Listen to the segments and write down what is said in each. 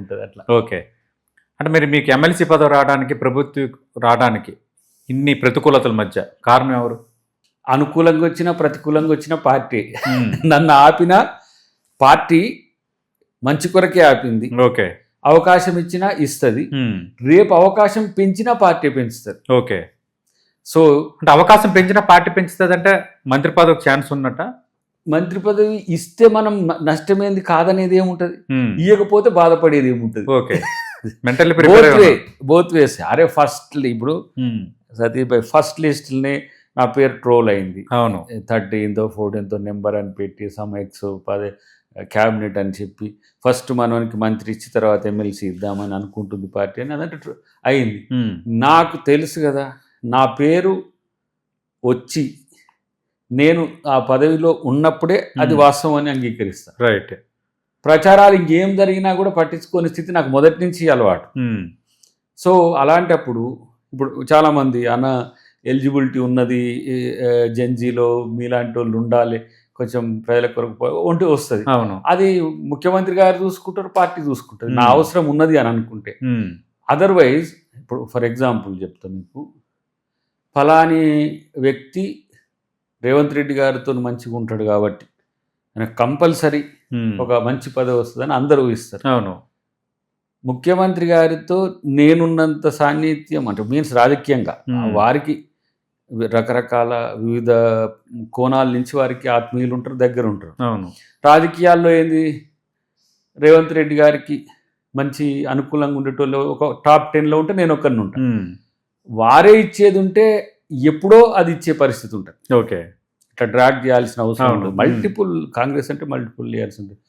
ఉంటుంది అట్లా. ఓకే. అంటే మీరు మీకు ఎమ్మెల్సీ పదవి రావడానికి, ప్రభుత్వం రావడానికి ఇన్ని ప్రతికూలతల మధ్య కారణం ఎవరు? అనుకూలంగా వచ్చినా ప్రతికూలంగా వచ్చిన పార్టీ నన్ను ఆపిన పార్టీ మంచి కొరకే ఆపింది. ఓకే. అవకాశం ఇచ్చినా ఇస్తుంది, రేపు అవకాశం పెంచినా పార్టీ పెంచుతుంది. ఓకే. సో అంటే అవకాశం పెంచిన పార్టీ పెంచుతుంది అంటే మంత్రి పదవికి ఛాన్స్ ఉన్నట్ట? మంత్రి పదవి ఇస్తే మనం నష్టమేంది కాదనేది ఏముంటది, ఇవ్వకపోతే బాధపడేది ఏముంటది. ఓకే. Mentally both ways. అరే ఫస్ట్ ఇప్పుడు సతీభాయ్ ఫస్ట్ లిస్ట్ని నా పేరు ట్రోల్ అయింది. అవును. 13th 14th నెంబర్ అని పెట్టి ఎక్స్ 10 క్యాబినెట్ అని చెప్పి ఫస్ట్ మనకి మంత్రి ఇచ్చి తర్వాత ఎమ్మెల్సీ ఇద్దామని అనుకుంటుంది పార్టీ అని అదంటే అయింది. నాకు తెలుసు కదా, నా పేరు వచ్చి నేను ఆ పదవిలో ఉన్నప్పుడే అది వాస్తవం అని అంగీకరిస్తాను. రైట్. ప్రచారాలు ఇంకేం జరిగినా కూడా పట్టించుకునే స్థితి నాకు మొదటి నుంచి అలవాటు. సో అలాంటప్పుడు ఇప్పుడు చాలామంది అన్న ఎలిజిబిలిటీ ఉన్నది జెన్జీలో మీలాంటి వాళ్ళు ఉండాలి, కొంచెం ప్రజల కొరకు ఒంటి వస్తుంది. అవును. అది ముఖ్యమంత్రి గారు చూసుకుంటారు, పార్టీ చూసుకుంటారు. నా అవసరం ఉన్నది అని అనుకుంటే. అదర్వైజ్ ఇప్పుడు ఫర్ ఎగ్జాంపుల్ చెప్తాను మీకు, ఫలాని వ్యక్తి రేవంత్ రెడ్డి గారితో మంచిగా ఉంటాడు కాబట్టి ఆయనకు కంపల్సరీ ఒక మంచి పదవి వస్తుందని అందరూ ఊహిస్తారు. అవును. ముఖ్యమంత్రి గారితో నేనున్నంత సాన్నిధ్యం అంటే మీన్స్ రాజకీయంగా వారికి రకరకాల వివిధ కోణాల నుంచి వారికి ఆత్మీయులు ఉంటారు, దగ్గర ఉంటారు. అవును. రాజకీయాల్లో ఏంది, రేవంత్ రెడ్డి గారికి మంచి అనుకూలంగా ఉండేటోళ్ళు ఒక టాప్ 10లో ఉంటే నేను ఒక్కరిని ఉంటాను. వారే ఇచ్చేది ఉంటే ఎప్పుడో అది ఇచ్చే పరిస్థితి ఉంటుంది. ఓకే. ఇట్లా డ్రాగ్ చేయాల్సిన అవసరం ఉంటుంది. మల్టిపుల్ కాంగ్రెస్ అంటే మల్టిపుల్ లేయర్స్ ఉంటుంది.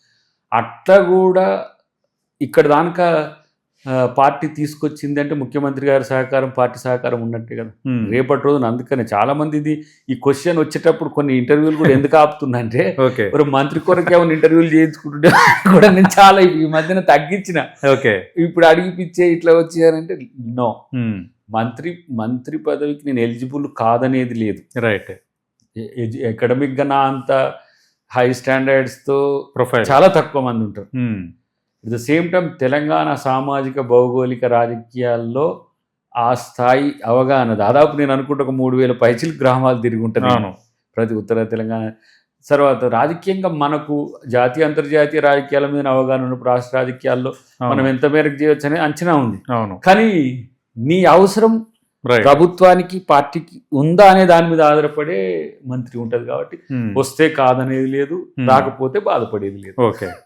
అట్లా కూడా ఇక్కడ దానికా పార్టీ తీసుకొచ్చింది అంటే ముఖ్యమంత్రి గారి సహకారం, పార్టీ సహకారం ఉన్నట్టే కదా. రేపటి రోజున అందుకనే చాలా మంది ఇది ఈ క్వశ్చన్ వచ్చేటప్పుడు కొన్ని ఇంటర్వ్యూలు కూడా ఎందుకు ఆపుతుందంటే, ఒక మంత్రి కొరకు ఏమైనా ఇంటర్వ్యూలు చేయించుకుంటుంటే కూడా నేను చాలా ఈ మధ్యన తగ్గించిన. ఓకే. ఇప్పుడు అడిగిపిచ్చే ఇట్లా వచ్చారంటే నో, మంత్రి పదవికి నేను ఎలిజిబుల్ కాదనేది లేదు. రైట్. అకాడమిక్గా నా అంత హై స్టాండర్డ్స్తో ప్రొఫైల్ చాలా తక్కువ మంది ఉంటారు. At the same time Telangana సామాజిక భౌగోళిక రాజకీయాల్లో ఆ స్థాయి అవగాహన దాదాపు నేను అనుకుంటే ఒక 3000 పైచిలు గ్రామాలు తిరిగి ఉంటాను ప్రతి ఉత్తర తెలంగాణ. తర్వాత రాజకీయంగా మనకు జాతీయ అంతర్జాతీయ రాజకీయాల మీద అవగాహన ఉన్నప్పుడు రాష్ట్ర రాజకీయాల్లో మనం ఎంత మేరకు చేయొచ్చు అనేది అంచనా ఉంది. కానీ నీ అవసరం ప్రభుత్వానికి పార్టీకి ఉందా అనే దాని మీద ఆధారపడే మంత్రి ఉంటది కాబట్టి వస్తే కాదనేది లేదు, రాకపోతే బాధపడేది లేదు. ఓకే.